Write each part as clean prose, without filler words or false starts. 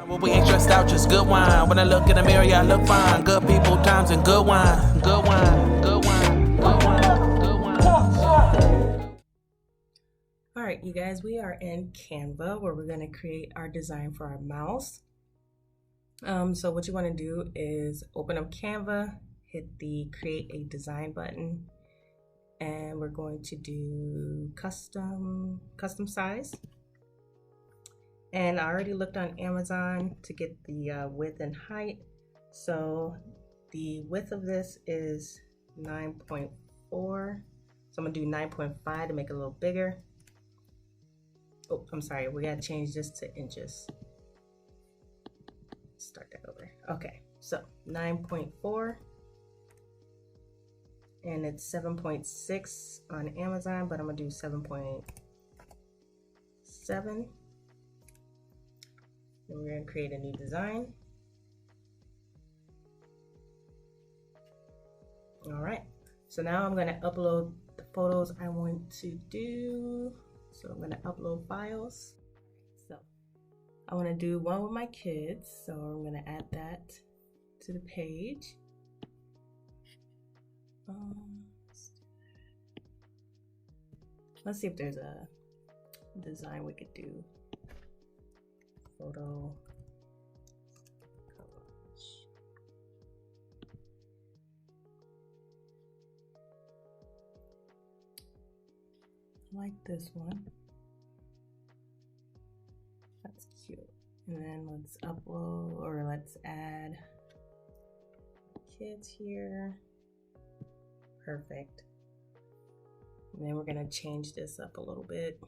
Well, we ain't stressed out, just good wine. When I look in the mirror, yeah, I look fine. Good people, times, and good wine. Good wine, good wine, good wine, good wine. All right, you guys, we are in Canva where we're going to create our design for our mouse. So what you want to do is open up Canva, hit the create a design button, and we're going to do custom size. And I already looked on Amazon to get the width and height. So the width of this is 9.4. So I'm gonna do 9.5 to make it a little bigger. Oh, I'm sorry, we gotta change this to inches. Start that over. Okay, so 9.4. And it's 7.6 on Amazon, but I'm gonna do 7.7. And we're going to create a new design. All right, so now I'm going to upload the photos I want to do. So I'm going to upload files. So I want to do one with my kids. So I'm going to add that to the page. Let's see if there's a design we could do. Photo collage. I like this one. That's cute. And then let's upload, or let's add kids here. Perfect. And then we're gonna change this up a little bit.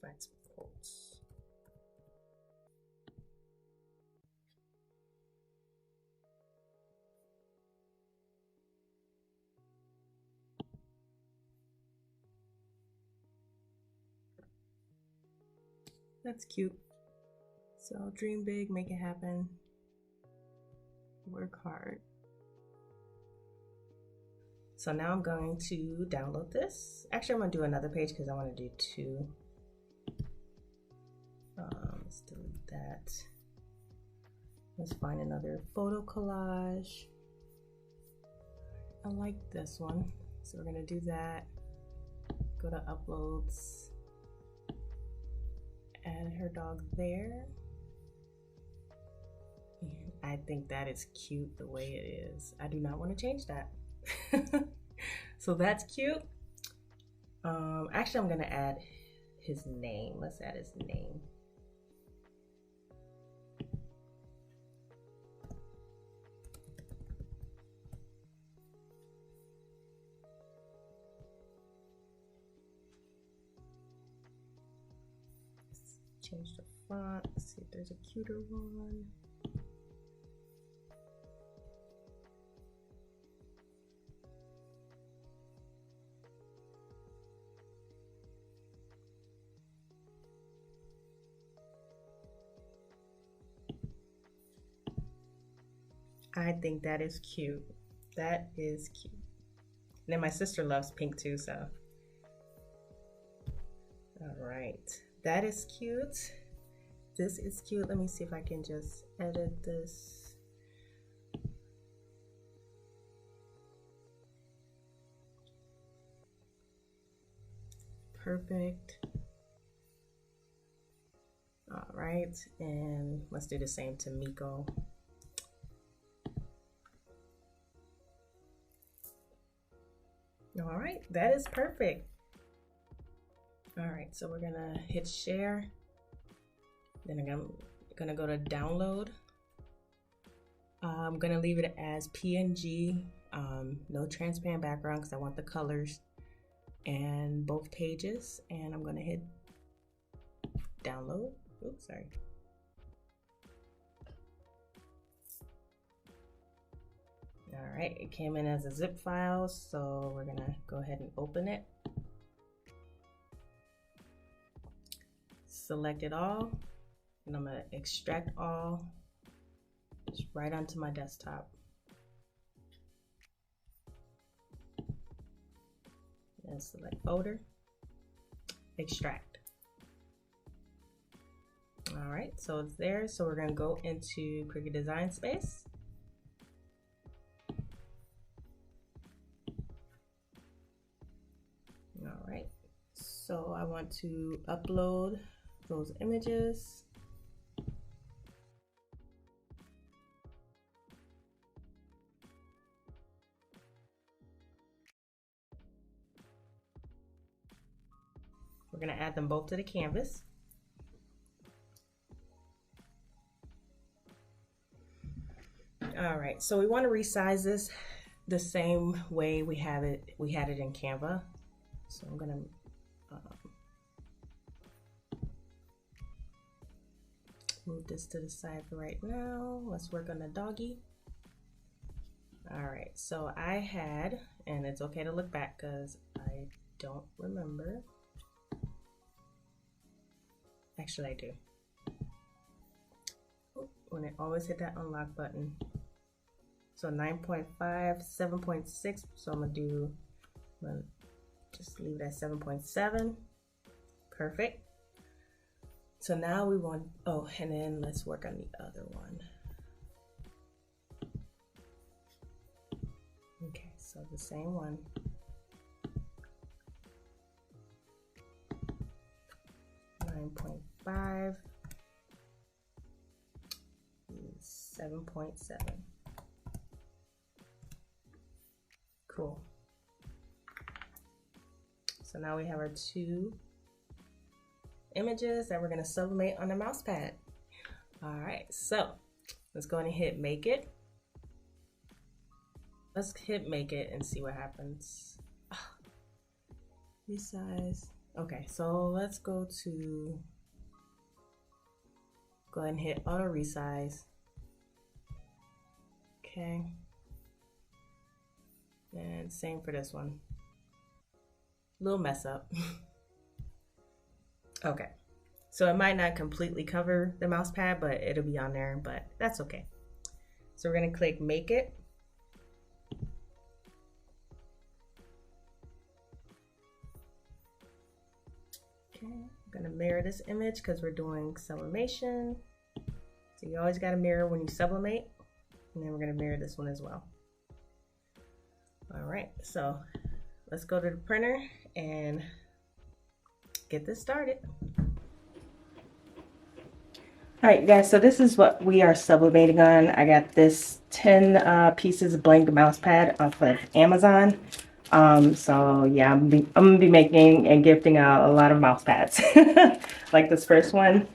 Find some quotes. That's cute. So dream big, make it happen. Work hard. So now I'm going to download this. Actually, I'm gonna do another page because I want to do two. Let's delete that. Let's find another photo collage. I like this one. So we're gonna do that. Go to uploads. Add her dog there. And I think that is cute the way it is. I do not want to change that. So that's cute. Actually, I'm gonna add his name. Let's add his name. Change the font. Let's see if there's a cuter one. I think that is cute. That is cute. And then my sister loves pink too, so. All right. That is cute. This is cute. Let me see if I can just edit this. Perfect. All right, and let's do the same to Miko. All right, that is perfect. All right, so we're gonna hit share. Then I'm gonna go to download. I'm gonna leave it as PNG, no transparent background because I want the colors and both pages. And I'm gonna hit download. Oops, sorry. All right, it came in as a zip file, so we're gonna go ahead and open it. Select it all, and I'm gonna extract all just right onto my desktop. And select folder. extract. All right, so it's there. So we're gonna go into Cricut Design Space. All right, so I want to upload those images. We're gonna add them both to the canvas. All right, so we want to resize this the same way we had it in Canva. So I'm gonna move this to the side for right now. Let's work on the doggy. All right, so I had, and it's okay to look back because I don't remember. Actually, I do. When it always hit that unlock button. So 9.5, 7.6. So I'm gonna just leave it at 7.7. Perfect. So now we want, oh, and then let's work on the other one. Okay, so the same one. 9.5. 7.7. Cool. So now we have our two images that we're going to sublimate on the mouse pad. All right, so let's go and hit make it. Let's hit make it and see what happens. Resize. Okay, so let's go ahead and hit auto resize. Okay. And same for this one. Little mess up. Okay. So it might not completely cover the mouse pad, but it'll be on there, but that's okay. So we're gonna click make it. Okay, I'm gonna mirror this image because we're doing sublimation. So you always gotta mirror when you sublimate. And then we're gonna mirror this one as well. All right, so let's go to the printer and get this started. All right, guys, so this is what we are sublimating on. I got this 10 pieces of blank mouse pad off of Amazon. So yeah, I'm gonna be making and gifting out a lot of mouse pads. Like this first one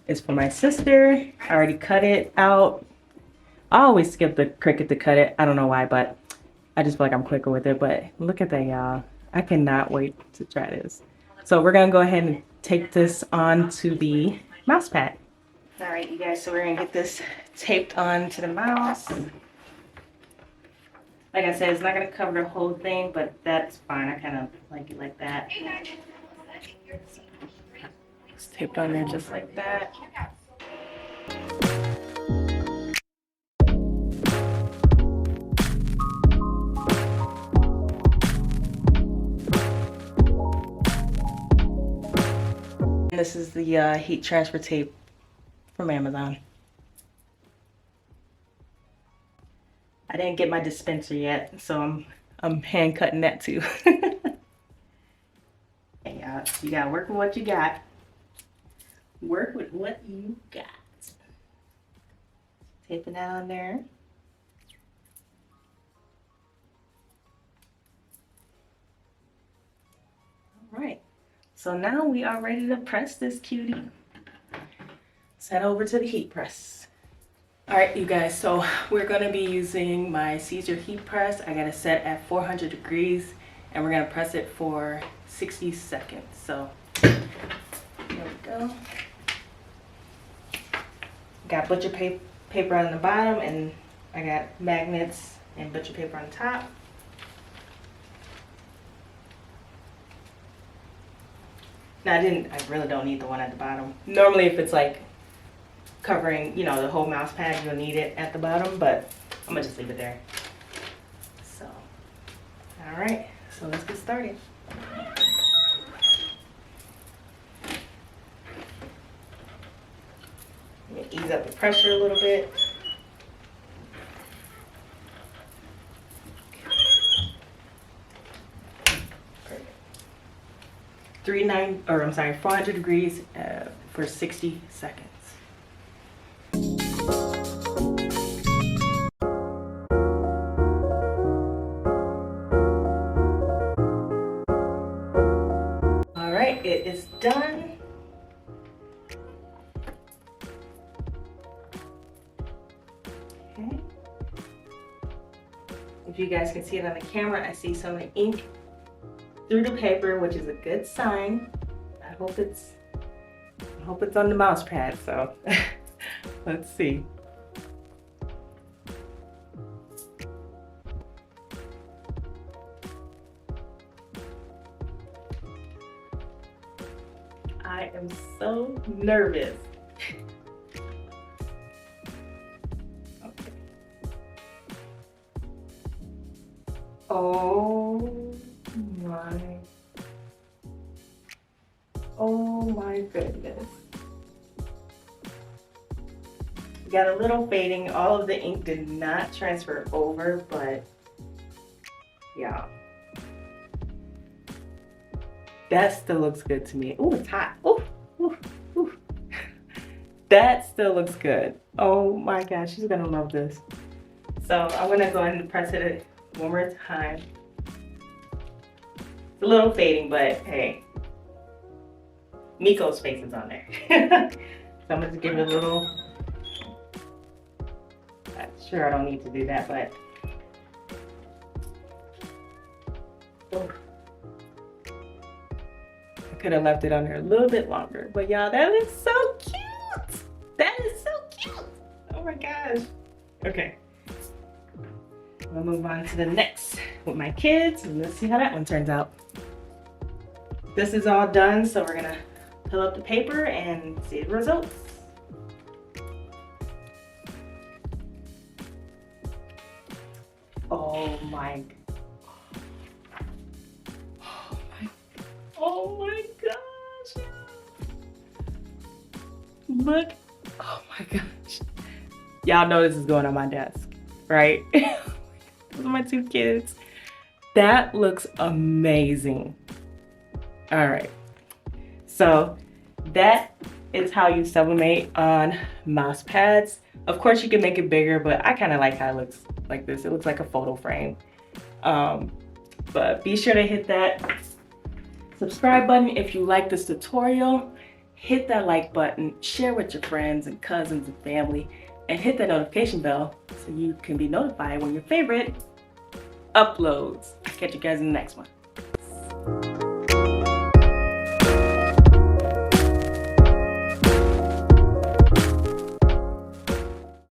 is for my sister. I already cut it out. I always skip the Cricut to cut it. I don't know why, but I just feel like I'm quicker with it. But look at that, y'all. I cannot wait to try this. So we're gonna go ahead and take this onto the mouse pad. All right, you guys, so we're gonna get this taped onto the mouse. Like I said, it's not gonna cover the whole thing, but that's fine. I kind of like it like that. It's taped on there just like that. This is the heat transfer tape from Amazon. I didn't get my dispenser yet, so I'm hand cutting that too. Yeah, you gotta work with what you got. Work with what you got. Tape it down there. All right. So now we are ready to press this cutie. Let's head over to the heat press. All right, you guys, so we're gonna be using my Caesar heat press. I got it set at 400 degrees and we're gonna press it for 60 seconds. So here we go. Got butcher paper on the bottom and I got magnets and butcher paper on top. Now I really don't need the one at the bottom. Normally if it's like covering, you know, the whole mouse pad, you'll need it at the bottom, but I'm gonna just leave it there. So, all right, so let's get started. pressure a little bit. 400 degrees for 60 seconds. All right, it is done. Okay. If you guys can see it on the camera, I see some ink through the paper, which is a good sign. I hope it's on the mouse pad, so let's see. I am so nervous. Okay. Oh my goodness. Got a little fading. All of the ink did not transfer over, but yeah. That still looks good to me. Oh, it's hot. Oh, that still looks good. Oh my gosh, she's gonna love this. So I'm gonna go ahead and press it one more time. It's a little fading, but hey, Miko's face is on there. So I'm gonna give it a little. I'm sure I don't need to do that, but. Oh. I could have left it on there a little bit longer, but y'all, that is so cute. That is so cute. Oh my gosh. Okay. We'll move on to the next with my kids, and let's see how that one turns out. This is all done, so we're gonna fill up the paper and see the results. Oh my gosh. Look. Oh my gosh. Y'all know this is going on my desk, right? Those are my two kids. That looks amazing. All right. So that is how you sublimate on mouse pads. Of course you can make it bigger, but I kind of like how it looks like this. It looks like a photo frame. But be sure to hit that subscribe button if you like this tutorial. Hit that like button, share with your friends and cousins and family, and hit that notification bell so you can be notified when your favorite uploads. I'll catch you guys in the next one.